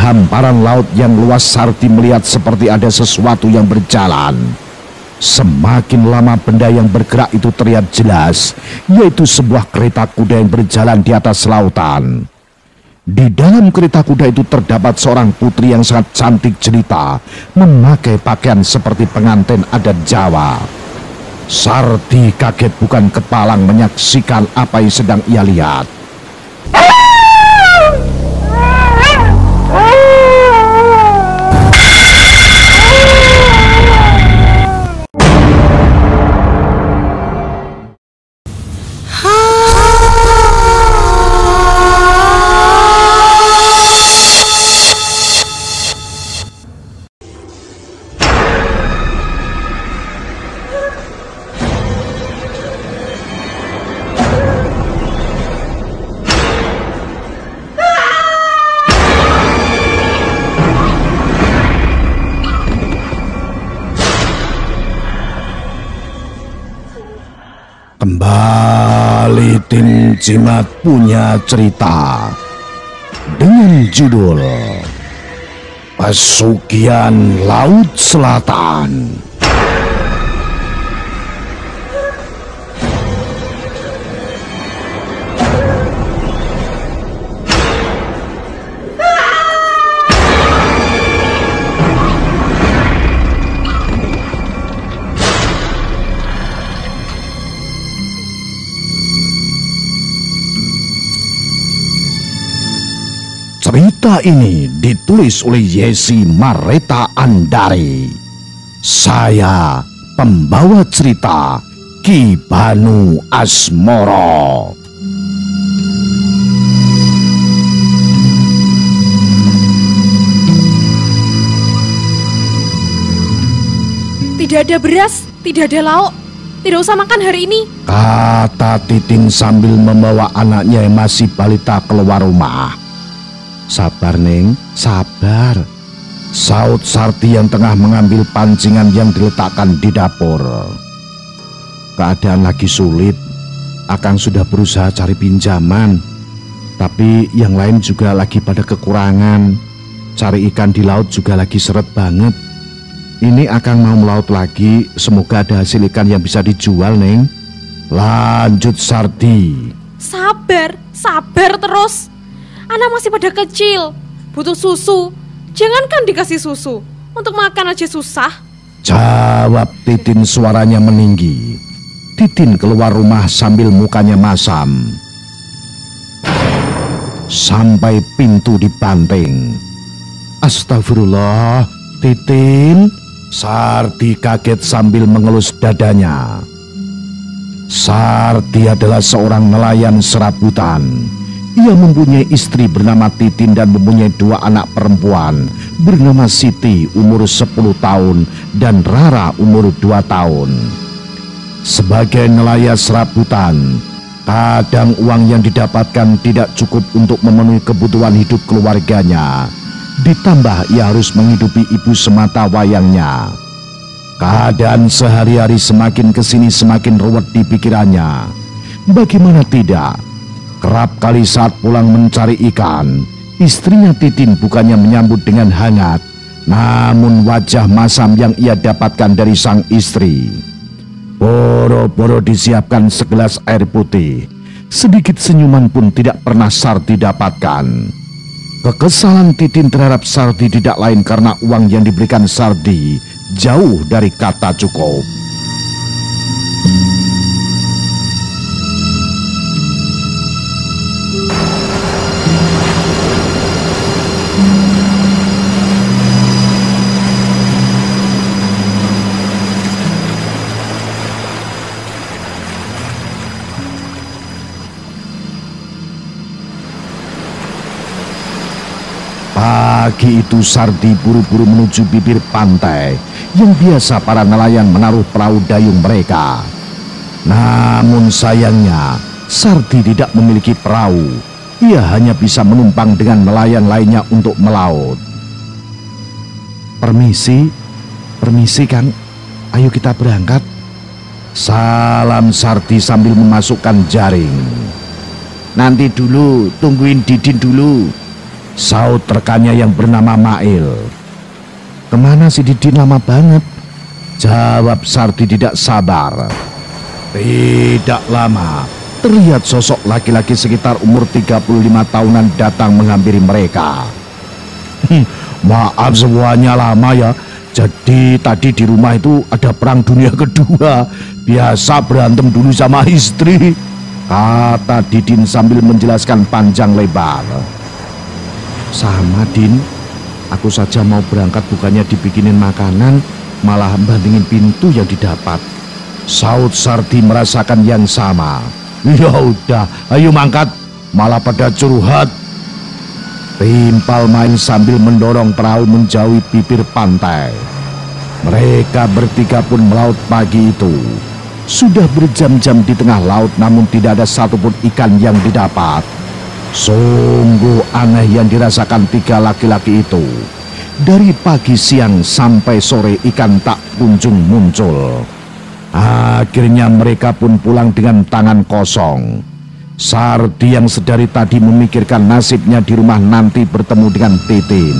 hamparan laut yang luas, Sardi melihat seperti ada sesuatu yang berjalan. Semakin lama benda yang bergerak itu terlihat jelas, yaitu sebuah kereta kuda yang berjalan di atas lautan. Di dalam kereta kuda itu terdapat seorang putri yang sangat cantik jelita, memakai pakaian seperti pengantin adat Jawa. Sardi kaget bukan kepalang menyaksikan apa yang sedang ia lihat. Kembali tim Jimat punya cerita dengan judul Pesugihan Laut Selatan. Cerita ini ditulis oleh Yesi Mareta Andari. Saya pembawa cerita Ki Banu Asmoro. Tidak ada beras, tidak ada lauk, tidak usah makan hari ini, kata Titin sambil membawa anaknya yang masih balita keluar rumah. Sabar Neng, sabar, saut Sardi yang tengah mengambil pancingan yang diletakkan di dapur. Keadaan lagi sulit, Akang sudah berusaha cari pinjaman, tapi yang lain juga lagi pada kekurangan. Cari ikan di laut juga lagi seret banget. Ini Akang mau melaut lagi, semoga ada hasil ikan yang bisa dijual Neng. Lanjut Sardi. sabar, sabar terus. Anak masih pada kecil, butuh susu. Jangankan dikasih susu, untuk makan aja susah. Jawab Titin suaranya meninggi. Titin keluar rumah sambil mukanya masam. Sampai pintu dibanting. Astagfirullah, Titin. Sardi kaget sambil mengelus dadanya. Sardi adalah seorang nelayan serabutan. Ia mempunyai istri bernama Titin dan mempunyai dua anak perempuan bernama Siti umur 10 tahun dan Rara umur 2 tahun. Sebagai nelayan serabutan, kadang uang yang didapatkan tidak cukup untuk memenuhi kebutuhan hidup keluarganya. Ditambah ia harus menghidupi ibu semata wayangnya. Keadaan sehari-hari semakin kesini semakin ruwet di pikirannya. Bagaimana tidak? Kerap kali saat pulang mencari ikan, istrinya Titin bukannya menyambut dengan hangat, namun wajah masam yang ia dapatkan dari sang istri. Boro-boro disiapkan segelas air putih, sedikit senyuman pun tidak pernah Sardi dapatkan. Kekesalan Titin terhadap Sardi tidak lain karena uang yang diberikan Sardi jauh dari kata cukup. Pagi itu Sardi buru-buru menuju bibir pantai yang biasa para nelayan menaruh perahu dayung mereka. Namun sayangnya Sardi tidak memiliki perahu. Ia hanya bisa menumpang dengan nelayan lainnya untuk melaut. Permisi, permisi Kang, ayo kita berangkat. Salam Sardi sambil memasukkan jaring. Nanti dulu, tungguin Didin dulu. Saud rekannya yang bernama Mail. Kemana si Didin lama banget? Jawab Sardi tidak sabar. Tidak lama, terlihat sosok laki-laki sekitar umur 35 tahunan datang menghampiri mereka. Maaf semuanya lama ya. Jadi tadi di rumah itu ada perang dunia kedua. Biasa berantem dulu sama istri, kata Didin sambil menjelaskan panjang lebar. Sama Din, aku saja mau berangkat bukannya dibikinin makanan, malah bandingin pintu yang didapat. Saud Sardi merasakan yang sama. Ya udah, ayo mangkat, malah pada curhat. Timpal main sambil mendorong perahu menjauhi bibir pantai. Mereka bertiga pun melaut pagi itu. Sudah berjam-jam di tengah laut namun tidak ada satupun ikan yang didapat. Sungguh aneh yang dirasakan tiga laki-laki itu. Dari pagi siang sampai sore ikan tak kunjung muncul. Akhirnya mereka pun pulang dengan tangan kosong. Sardi yang sedari tadi memikirkan nasibnya di rumah nanti bertemu dengan Titin.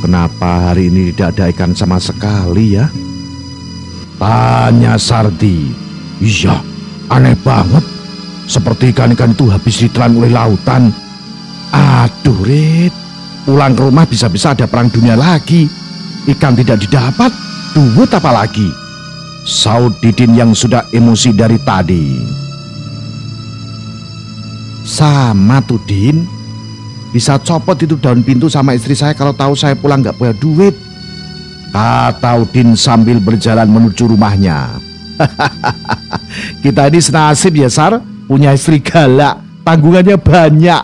Kenapa hari ini tidak ada ikan sama sekali ya? Tanya Sardi. Iya, aneh banget. Seperti ikan-ikan itu habis ditelan oleh lautan. Aduh Rit, pulang ke rumah bisa-bisa ada perang dunia lagi. Ikan tidak didapat, duit apa lagi? Saud Didin yang sudah emosi dari tadi. Sama tuh Din, bisa copot itu daun pintu sama istri saya kalau tahu saya pulang nggak punya duit, kata Udin sambil berjalan menuju rumahnya. Kita ini senasib ya Sar, punya istri galak, tanggungannya banyak.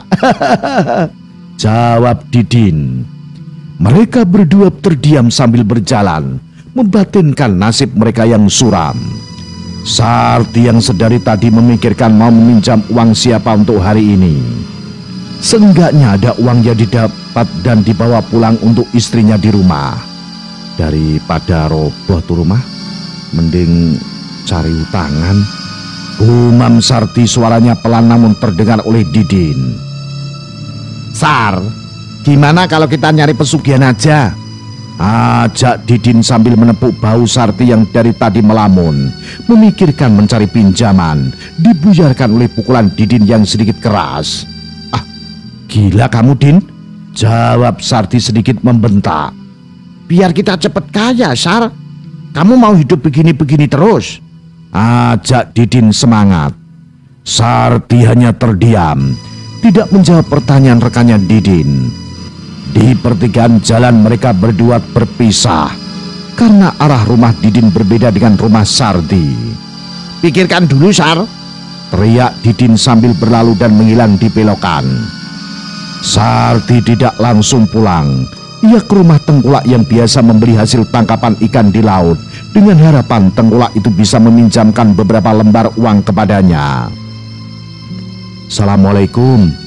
Jawab Didin. Mereka berdua terdiam sambil berjalan, membatinkan nasib mereka yang suram. Sardi yang sedari tadi memikirkan mau meminjam uang siapa untuk hari ini. Seenggaknya ada uang yang didapat dan dibawa pulang untuk istrinya di rumah. Daripada roboh tuh rumah, mending cari utangan. Gumam Sardi, suaranya pelan namun terdengar oleh Didin. Sar, gimana kalau kita nyari pesugihan aja? Ajak Didin sambil menepuk bahu Sardi yang dari tadi melamun, memikirkan mencari pinjaman, dibuyarkan oleh pukulan Didin yang sedikit keras. Ah, gila kamu Din, jawab Sardi sedikit membentak. Biar kita cepet kaya Sar, kamu mau hidup begini-begini terus? Ajak Didin semangat. Sardi hanya terdiam, tidak menjawab pertanyaan rekannya Didin. Di pertigaan jalan mereka berdua berpisah karena arah rumah Didin berbeda dengan rumah Sardi. Pikirkan dulu Sar, teriak Didin sambil berlalu dan menghilang di belokan. Sardi tidak langsung pulang. Ia ke rumah tengkulak yang biasa membeli hasil tangkapan ikan di laut dengan harapan tengkulak itu bisa meminjamkan beberapa lembar uang kepadanya. Assalamualaikum.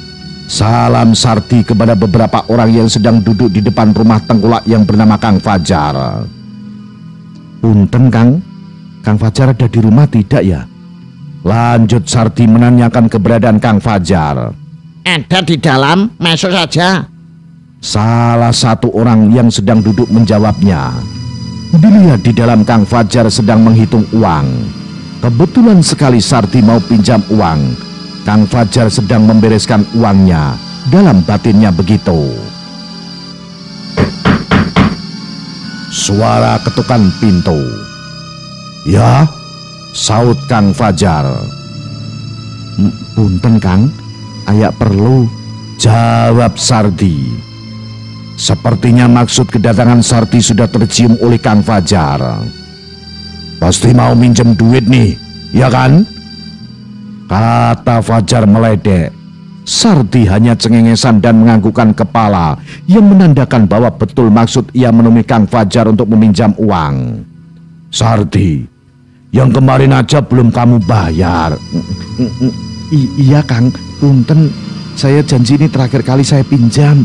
Salam Sardi kepada beberapa orang yang sedang duduk di depan rumah tengkulak yang bernama Kang Fajar. Punten Kang, Kang Fajar ada di rumah tidak ya? Lanjut Sardi menanyakan keberadaan Kang Fajar. Ada di dalam, masuk saja. Salah satu orang yang sedang duduk menjawabnya. Dilihat di dalam Kang Fajar sedang menghitung uang. Kebetulan sekali Sardi mau pinjam uang. Kang Fajar sedang membereskan uangnya. Dalam batinnya begitu. Suara ketukan pintu. Ya, saut Kang Fajar. Punten Kang, ayak perlu, jawab Sardi. Sepertinya maksud kedatangan Sardi sudah tercium oleh Kang Fajar. Pasti mau minjem duit nih, ya kan? Kata Fajar meledek. Sardi hanya cengengesan dan menganggukkan kepala yang menandakan bahwa betul maksud ia menemui Kang Fajar untuk meminjam uang. Sardi, yang kemarin aja belum kamu bayar. Iya Kang, punten, saya janji ini terakhir kali saya pinjam.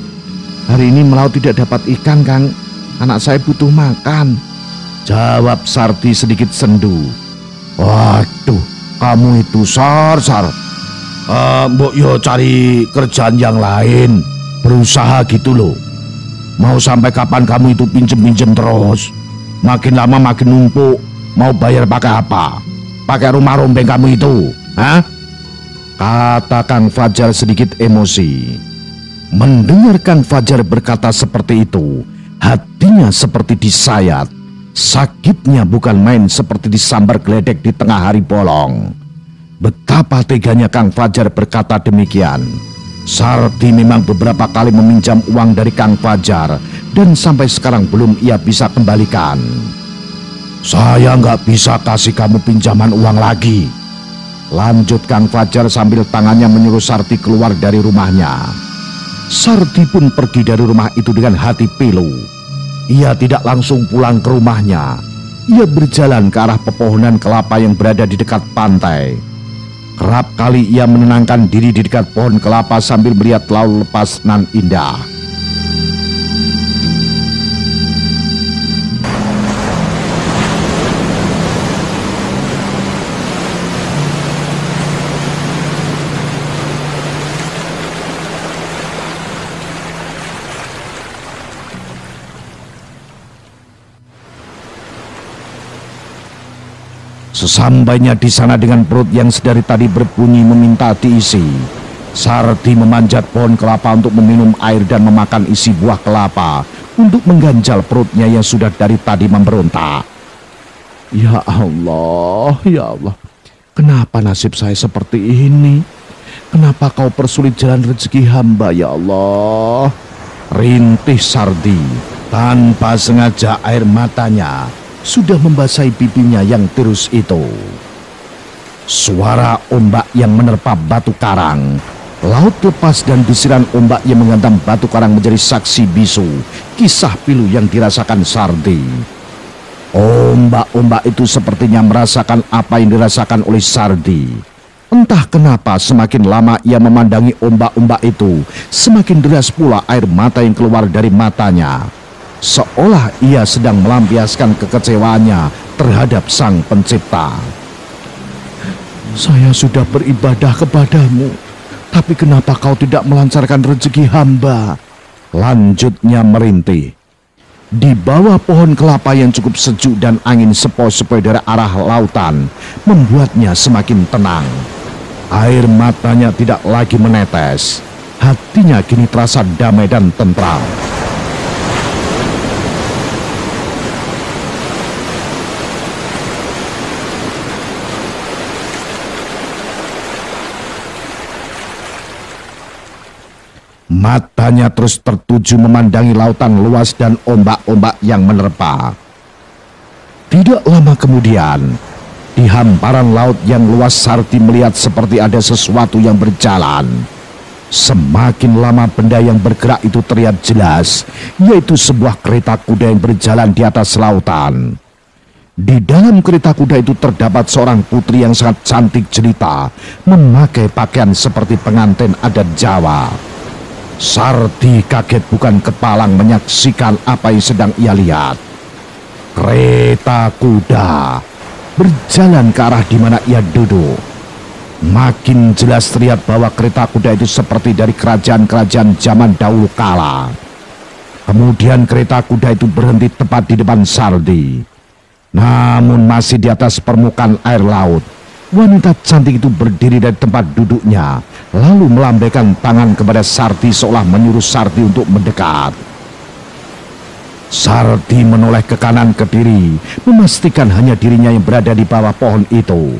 Hari ini melaut tidak dapat ikan Kang, anak saya butuh makan. Jawab Sarti sedikit sendu. Waduh, kamu itu Sar. Mbok yo cari kerjaan yang lain, berusaha gitu loh. Mau sampai kapan kamu itu pinjem-pinjem terus? Makin lama makin numpuk. Mau bayar pakai apa? Pakai rumah rombeng kamu itu, hah? Kata Kang Fajar sedikit emosi. Mendengar Kang Fajar berkata seperti itu, hatinya seperti disayat. Sakitnya bukan main, seperti disambar geledek di tengah hari bolong. Betapa teganya Kang Fajar berkata demikian. Sarti memang beberapa kali meminjam uang dari Kang Fajar dan sampai sekarang belum ia bisa kembalikan. Saya nggak bisa kasih kamu pinjaman uang lagi, lanjut Kang Fajar sambil tangannya menyuruh Sarti keluar dari rumahnya. Sarti pun pergi dari rumah itu dengan hati pilu. Ia tidak langsung pulang ke rumahnya. Ia berjalan ke arah pepohonan kelapa yang berada di dekat pantai. Kerap kali ia menenangkan diri di dekat pohon kelapa sambil melihat laut lepas nan indah. Sesambainya di sana dengan perut yang sedari tadi berbunyi meminta diisi, Sarti memanjat pohon kelapa untuk meminum air dan memakan isi buah kelapa untuk mengganjal perutnya yang sudah dari tadi memberontak. Ya Allah, kenapa nasib saya seperti ini? Kenapa kau persulit jalan rezeki hamba, ya Allah? Rintih Sarti, tanpa sengaja air matanya sudah membasahi pipinya yang tirus itu. Suara ombak yang menerpa batu karang, laut lepas dan desiran ombak yang menghantam batu karang menjadi saksi bisu kisah pilu yang dirasakan Sarti. Ombak-ombak itu sepertinya merasakan apa yang dirasakan oleh Sarti. Entah kenapa semakin lama ia memandangi ombak-ombak itu, semakin deras pula air mata yang keluar dari matanya. Seolah ia sedang melampiaskan kekecewaannya terhadap Sang Pencipta. Saya sudah beribadah kepadamu, tapi kenapa kau tidak melancarkan rezeki hamba? Lanjutnya merintih. Di bawah pohon kelapa yang cukup sejuk dan angin sepoi-sepoi dari arah lautan membuatnya semakin tenang. Air matanya tidak lagi menetes. Hatinya kini terasa damai dan tentram. Matanya terus tertuju memandangi lautan luas dan ombak-ombak yang menerpa. Tidak lama kemudian, di hamparan laut yang luas Sarti melihat seperti ada sesuatu yang berjalan. Semakin lama benda yang bergerak itu terlihat jelas, yaitu sebuah kereta kuda yang berjalan di atas lautan. Di dalam kereta kuda itu terdapat seorang putri yang sangat cantik jelita, memakai pakaian seperti pengantin adat Jawa. Sarti kaget bukan kepalang menyaksikan apa yang sedang ia lihat. Kereta kuda berjalan ke arah di mana ia duduk. Makin jelas terlihat bahwa kereta kuda itu seperti dari kerajaan-kerajaan zaman dahulu kala. Kemudian kereta kuda itu berhenti tepat di depan Sarti. Namun masih di atas permukaan air laut. Wanita cantik itu berdiri dari tempat duduknya, lalu melambaikan tangan kepada Sarti seolah menyuruh Sarti untuk mendekat. Sarti menoleh ke kanan ke kiri, memastikan hanya dirinya yang berada di bawah pohon itu.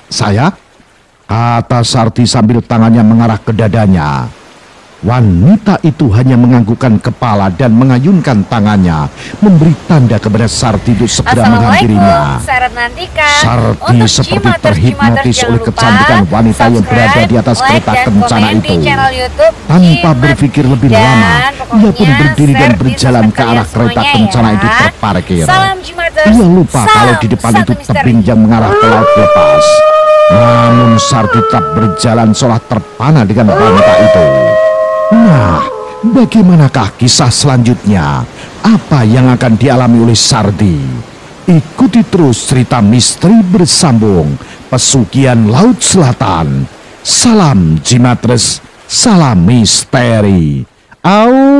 Saya? Kata Sarti sambil tangannya mengarah ke dadanya. Wanita itu hanya menganggukkan kepala dan mengayunkan tangannya, memberi tanda kepada Sarti untuk segera menghampirinya. Sarti seperti terhipnotis oleh kecantikan wanita yang berada di atas kereta kencana itu. Tanpa berpikir lebih lama, ia pun berdiri dan berjalan ke arah kereta kencana itu terparkir. Ia lupa kalau di depan itu tebing yang mengarah ke laut lepas. Namun Sarti tetap berjalan seolah terpana dengan wanita itu. Nah, Bagaimanakah kisah selanjutnya? Apa yang akan dialami oleh Sardi? Ikuti terus cerita misteri bersambung Pesugihan Laut Selatan. Salam Jimatres, salam misteri. Au.